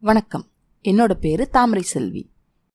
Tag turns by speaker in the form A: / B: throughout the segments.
A: வணக்கம். என்னோட பேரு தாமரை செல்வி.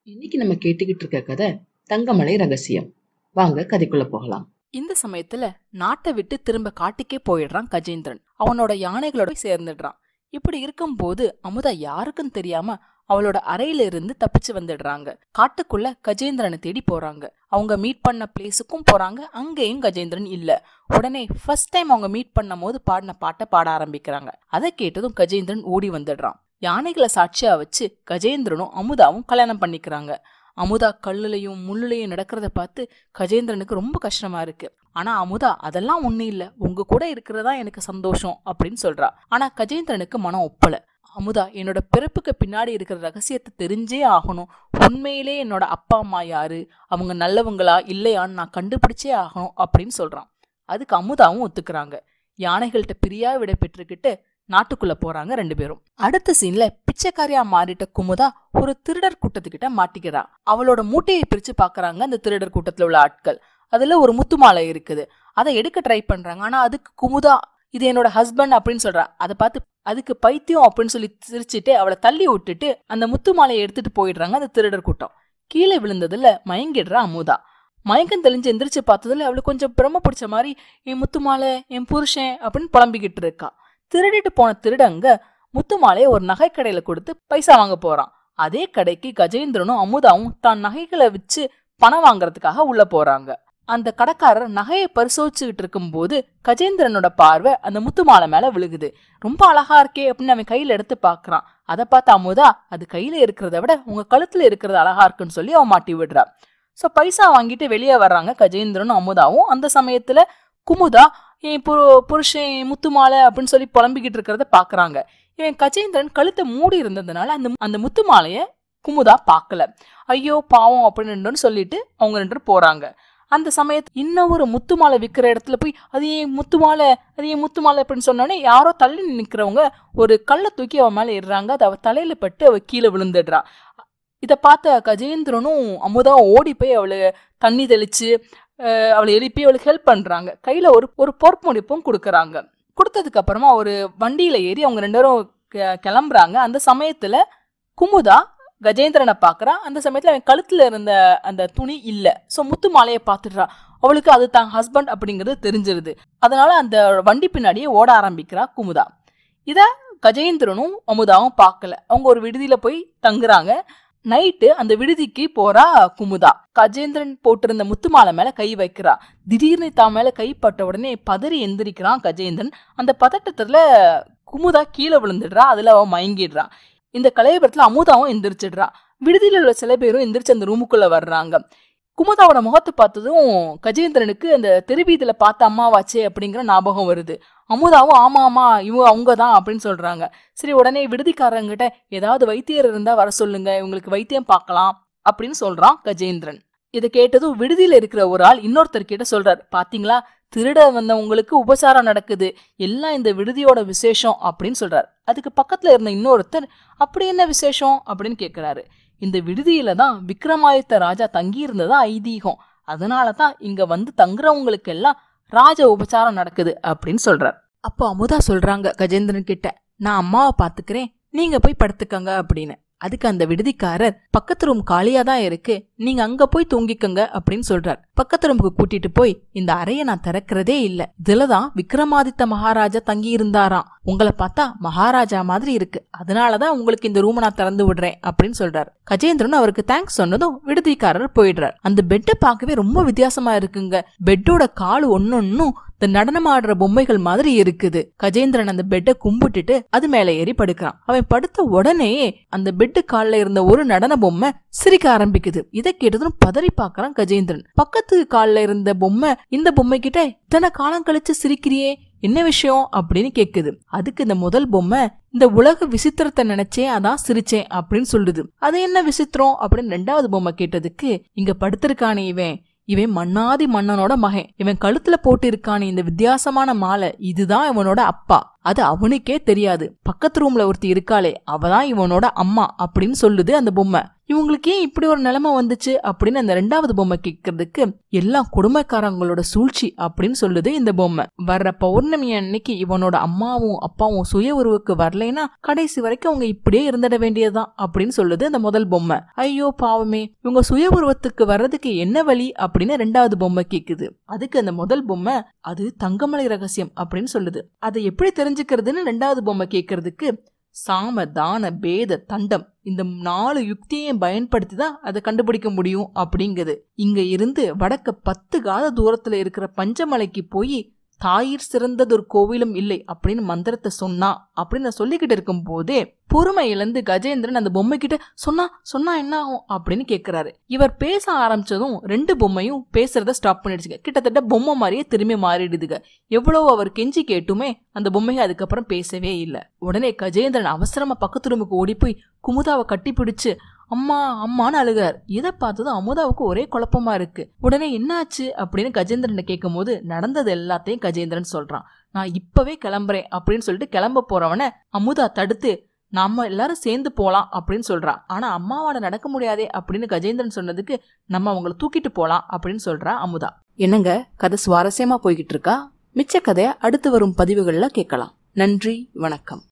B: இன்னைக்கு நம்ம கேட்டுக்கிட்டு இருக்க கதை தங்கமலை ரகசியம். வாங்க கதைக்குள்ள போகலாம்.
A: இந்த சமயத்துல நாட்டை விட்டு திரும்ப காட்டுக்கே போயிடுறான் கஜேந்திரன். அவனோட யானைகளோட சேர்ந்துடுறான். இப்படி இருக்கும்போது அமுதா யாருக்கும் தெரியாம அவளோட அறையில இருந்து தப்பிச்சு வந்துடுறாங்க. காட்டுக்குள்ள கஜேந்திரனை தேடி போறாங்க. அவங்க மீட் பண்ண பிளேஸுக்கும் போறாங்க. அங்கேயும் கஜேந்திரன் இல்ல. உடனே ஃபர்ஸ்ட் டைம் அவங்க மீட் பண்ணும் போது பாடின பாட்டை பாட ஆரம்பிக்கிறாங்க. அதை கேட்டதும் கஜேந்திரன் ஓடி வந்துடுறான். யானைகளை சாட்சியா வச்சு கஜேந்திரனும் அமுதாவும் கல்யாணம் பண்ணிக்கிறாங்க. அமுதா கல்லுலையும் முள்ளுலையும் நடக்கிறத பார்த்து கஜேந்திரனுக்கு ரொம்ப கஷ்டமா இருக்கு. ஆனா அமுதா அதெல்லாம் ஒண்ணு இல்ல, உங்க கூட இருக்கிறதா எனக்கு சந்தோஷம் அப்படின்னு சொல்றா. ஆனா கஜேந்திரனுக்கு மனம் ஒப்பல. அமுதா, என்னோட பிறப்புக்கு பின்னாடி இருக்கிற ரகசியத்தை தெரிஞ்சே ஆகணும். உண்மையிலே என்னோட அப்பா அம்மா யாரு, அவங்க நல்லவங்களா இல்லையான்னு நான் கண்டுபிடிச்சே ஆகணும் அப்படின்னு சொல்றான். அதுக்கு அமுதாவும் ஒத்துக்கிறாங்க. யானைகள்கிட்ட பிரியா விட பெற்றுக்கிட்டு நாட்டுக்குள்ள போறாங்க ரெண்டு பேரும். அடுத்த சீன்ல பிச்சைக்காரியா மாறிட்ட குமுதா ஒரு திருடர் கூட்டத்துக்கிட்ட மாட்டிக்கிறா. அவளோட மூட்டையை பிரிச்சு பாக்குறாங்க அந்த திருடர் கூட்டத்துல உள்ள ஆட்கள். அதுல ஒரு முத்து மாலை இருக்குது. அதை எடுக்க ட்ரை பண்றாங்க. ஆனா அதுக்கு குமுதா இது என்னோட ஹஸ்பண்ட் அப்படின்னு சொல்றா. அதை பார்த்து அதுக்கு பைத்தியம் அப்படின்னு சொல்லி சிரிச்சுட்டு அவளை தள்ளி விட்டுட்டு அந்த முத்து மாலையை எடுத்துட்டு போயிடுறாங்க அந்த திருடர் கூட்டம். கீழே விழுந்ததுல மயங்கிடுறா அமுதா. மயக்கம் தெளிஞ்சு எந்திரிச்சு பார்த்ததுல அவளுக்கு கொஞ்சம் பிரம பிடிச்ச மாதிரி என் முத்து மாலை, என் புருஷன் அப்படின்னு புலம்பிக்கிட்டு இருக்கா. திருடிட்டு போன திருடங்க முத்து மாலையை ஒரு நகை கடையில கொடுத்து பைசா வாங்க போறான். அதே கடைக்கு கஜேந்திரனும் அமுதாவும் தான் நகைகளை வச்சு பணம் வாங்குறதுக்காக உள்ள போறாங்க. அந்த கடைக்காரர் நகையை பரிசோதிச்சுக்கிட்டு இருக்கும் போது கஜேந்திரனோட பார்வை அந்த முத்து மாலை மேல விழுகுது. ரொம்ப அழகா இருக்கே அப்படின்னு அவன் கையில எடுத்து பாக்குறான். அதை பார்த்து அமுதா, அது கையில இருக்கிறத விட உங்க கழுத்துல இருக்கிறது அழகா இருக்குன்னு சொல்லி அவன் மாட்டி விடுறா. சோ பைசா வாங்கிட்டு வெளியே வர்றாங்க கஜேந்திரனும் அமுதாவும். அந்த சமயத்துல குமுதா என் புருஷன் முத்து மாலை அப்படின்னு சொல்லி புலம்பிக்கிட்டு இருக்கிறத பாக்குறாங்க. இவன் கஜேந்திரன் கழுத்தை மூடி இருந்ததுனால அந்த முத்து மாலைய குமுதா பாக்கல. ஐயோ பாவம் அப்படின்னு சொல்லிட்டு அவங்க ரெண்டு போறாங்க. அந்த சமயத்துல இன்னும் ஒரு முத்து மாலை விற்கிற இடத்துல போய் அது ஏன் முத்து மாலை, அது ஏன் முத்து மாலை அப்படின்னு சொன்னோடனே யாரோ தள்ளி நிக்கிறவங்க ஒரு கல்லை தூக்கி அவன் மேல இடுறாங்க. அது அவ தலையில பட்டு அவ கீழே விழுந்துடுறா. இதை பார்த்த கஜேந்திரனும் அமுதாவும் ஓடி போய் அவளை தண்ணி தெளிச்சு அவளை எழுப்பி அவளுக்கு ஹெல்ப் பண்றாங்க. கையில ஒரு பொறுப்பும் கொடுக்கறாங்க. கொடுத்ததுக்கு அப்புறமா ஒரு வண்டியில ஏறி அவங்க ரெண்டு பேரும் கிளம்புறாங்க. அந்த சமயத்துல குமுதா கஜேந்திரனை பாக்குறா. அந்த சமயத்துல அவன் கழுத்துல இருந்த அந்த துணி இல்ல. சோ முத்து மாலையை பாத்துடுறா. அவளுக்கு அது தான் ஹஸ்பண்ட் அப்படிங்கிறது தெரிஞ்சிருது. அதனால அந்த வண்டி பின்னாடியே ஓட ஆரம்பிக்கிறா குமுதா. இத கஜேந்திரனும் அமுதாவும் பார்க்கல. அவங்க ஒரு விடுதியில போய் தங்குறாங்க. நைட்டு அந்த விடுதிக்கு போறா குமுதா. கஜேந்திரன் போட்டிருந்த முத்து மாலை மேல கை வைக்கிறா. திடீர்னு தான் மேல கை பட்ட உடனே பதறி எந்திரிக்கிறான் கஜேந்திரன். அந்த பதட்டத்துல குமுதா கீழே விழுந்துடுறா. அதுல அவ மயங்கிடுறா. இந்த கலையபுரத்துல அமுதாவும் எந்திரிச்சிடுறா. விடுதியில உள்ள சில பேரும் எந்திரிச்சு அந்த ரூமுக்குள்ள வர்றாங்க. குமுதாவோட முகத்தை பார்த்ததும் கஜேந்திரனுக்கு அந்த தெருவீதியில பார்த்த அம்மாவாச்சே அப்படிங்கிற ஞாபகம் வருது. அமுதாவும் ஆமா ஆமா இவங்க அவங்கதான் அப்படின்னு சொல்றாங்க. சரி, உடனே விடுதிக்காரங்கிட்ட ஏதாவது வைத்தியர் இருந்தா வர சொல்லுங்க, இவங்களுக்கு வைத்தியம் பார்க்கலாம் அப்படின்னு சொல்றான் கஜேந்திரன். இதை கேட்டதும் விடுதியில இருக்கிற ஒரு ஆள் இன்னொருத்தர்கிட்ட சொல்றாரு, பாத்தீங்களா திருட வந்தவங்களுக்கு உபசாரம் நடக்குது, எல்லாம் இந்த விடுதியோட விசேஷம் அப்படின்னு சொல்றாரு. அதுக்கு பக்கத்துல இருந்த இன்னொருத்தர் அப்படி என்ன விசேஷம் அப்படின்னு கேக்குறாரு. இந்த விடுதியில தான் விக்ரமாதித்த ராஜா தங்கி இருந்ததா ஐதீகம், அதனாலதான் இங்க வந்து தங்குறவங்களுக்கு எல்லாம் ராஜ உபசாரம் நடக்குது அப்படின்னு சொல்றார். அப்போ அமுதா சொல்றாங்க கஜேந்திரன் கிட்ட, நான் அம்மாவை பாத்துக்கிறேன், நீங்க போய் படுத்துக்கங்க அப்படின்னு. அதுக்கு அந்த விடுதிக்காரர், பக்கத்து ரூம் காலியா தான் இருக்கு, நீங்க அங்க போய் தூங்கிக்கங்க அப்படின்னு சொல்றார். பக்கத்து ரூமுக்கு கூட்டிட்டு போய், இந்த அறைய நான் திறக்கிறதே இல்ல, இதுலதான் விக்ரமாதித்த மகாராஜா தங்கி இருந்தாராம், உங்களை பார்த்தா மகாராஜா மாதிரி இருக்கு, அதனாலதான் உங்களுக்கு இந்த ரூமை நான் திறந்து விடுறேன் அப்படின்னு சொல்றாரு. கஜேந்திரன் அவருக்கு தேங்க்ஸ் சொன்னதும் விடுதிக்காரர் போயிடுறார். அந்த பெட்டை பார்க்கவே ரொம்ப வித்தியாசமா இருக்குங்க. பெட்டோட கால் ஒன்னொன்னும் இந்த நடனம் ஆடுற பொம்மைகள் மாதிரி இருக்குது. கஜேந்திரன் அந்த பெட்டை கும்பிட்டுட்டு அது மேல ஏறி படுக்கிறான். அவன் படுத்த உடனே அந்த பெட்டு கால்ல இருந்த ஒரு நடன பொம்மை சிரிக்க ஆரம்பிக்குது. இதை கேட்டதும் பதறி பாக்குறான் கஜேந்திரன். பக்கத்து கால்ல இருந்த பொம்மை இந்த பொம்மை கிட்ட, இத்தனை காலம் கழிச்சு சிரிக்கிறியே, என்ன விஷயம் அப்படின்னு கேக்குது. அதுக்கு இந்த முதல் பொம்மை, இந்த உலக விசித்திரத்தை நினைச்சேன் அதான் சிரிச்சேன் அப்படின்னு சொல்லுது. அது என்ன விசித்திரம் அப்படின்னு ரெண்டாவது பொம்மை கேட்டதுக்கு, இங்க படுத்திருக்கானே இவன் மன்னாதி மன்னனோட மகன், இவன் கழுத்துல போட்டு இருக்கானே இந்த வித்தியாசமான மாலை, இதுதான் இவனோட அப்பா, அது அவனுக்கே தெரியாது, பக்கத்து ரூம்ல ஒருத்தி இருக்காளே அவதான் இவனோட அம்மா அப்படின்னு சொல்லுது அந்த பொம்மை. இவங்களுக்கு ஏன் இப்படி ஒரு நிலைமை வந்துச்சு அப்படின்னு அந்த ரெண்டாவது பொம்மை கேட்கறதுக்கு எல்லாம் கொடுமைக்காரங்களோட சூழ்ச்சி அப்படின்னு சொல்லுது இந்த பொம்மை. வர்ற பௌர்ணமி அன்னைக்கு இவனோட அம்மாவும் அப்பாவும் சுய உருவுக்கு வரலைன்னா கடைசி வரைக்கும் அவங்க இப்படியே இருந்துட வேண்டியதுதான் அப்படின்னு சொல்லுது அந்த முதல் பொம்மை. ஐயோ பாவமே, இவங்க சுய உருவத்துக்கு வர்றதுக்கு என்ன வழி அப்படின்னு ரெண்டாவது பொம்மை கேக்குது. அதுக்கு அந்த முதல் பொம்மை அது தங்கமலை ரகசியம் அப்படின்னு சொல்லுது. அதை எப்படி தெரிஞ்சுக்கிறதுன்னு ரெண்டாவது பொம்மை கேட்கறதுக்கு சாம தான பேத தண்டம் இந்த 4 யுக்தியையும் பயன்படுத்தி தான் அதை கண்டுபிடிக்க முடியும் அப்படிங்குது. இங்க இருந்து வடக்க 10 காத தூரத்துல இருக்கிற பஞ்சமலைக்கு போய் தாயிற் சிறந்ததொரு கோவிலும் இல்லை அப்படின்னு மந்திரத்தை சொன்னா அப்படின்னு நான் சொல்லிக்கிட்டு இருக்கும் போதே பொறுமை இழந்து கஜேந்திரன் அந்த பொம்மை கிட்ட சொன்னா என்ன ஆகும் அப்படின்னு கேக்குறாரு. இவர் பேச ஆரம்பிச்சதும் 2 பொம்மையும் பேசுறத ஸ்டாப் பண்ணிடுச்சுங்க. கிட்டத்தட்ட பொம்மை மாதிரியே திரும்பி மாறிடுதுங்க. எவ்வளவு அவர் கெஞ்சி கேட்டுமே அந்த பொம்மையை அதுக்கப்புறம் பேசவே இல்லை. உடனே கஜேந்திரன் அவசரமா பக்கத்து ரூமுக்கு ஓடி போய் குமுதாவை கட்டி பிடிச்சு அம்மா அம்மான்னு அழுகிறார். இதை பார்த்ததும் அமுதாவுக்கு ஒரே குழப்பமா இருக்கு. உடனே என்னாச்சு அப்படின்னு கஜேந்திரன் கேட்கும் போது நடந்தது எல்லாத்தையும் கஜேந்திரன் சொல்றான். நான் இப்பவே கிளம்புறேன் அப்படின்னு சொல்லிட்டு கிளம்ப போறவன அமுதா தடுத்து நம்ம எல்லாரும் சேர்ந்து போலாம் அப்படின்னு சொல்றா. ஆனா அம்மாவால நடக்க முடியாதே அப்படின்னு கஜேந்திரன் சொன்னதுக்கு நம்ம அவங்களை தூக்கிட்டு போலாம் அப்படின்னு சொல்றா அமுதா. என்னங்க, கதை சுவாரஸ்யமா போய்கிட்டு இருக்கா? மிச்ச கதையை அடுத்து வரும் பதிவுகள்ல கேட்கலாம். நன்றி, வணக்கம்.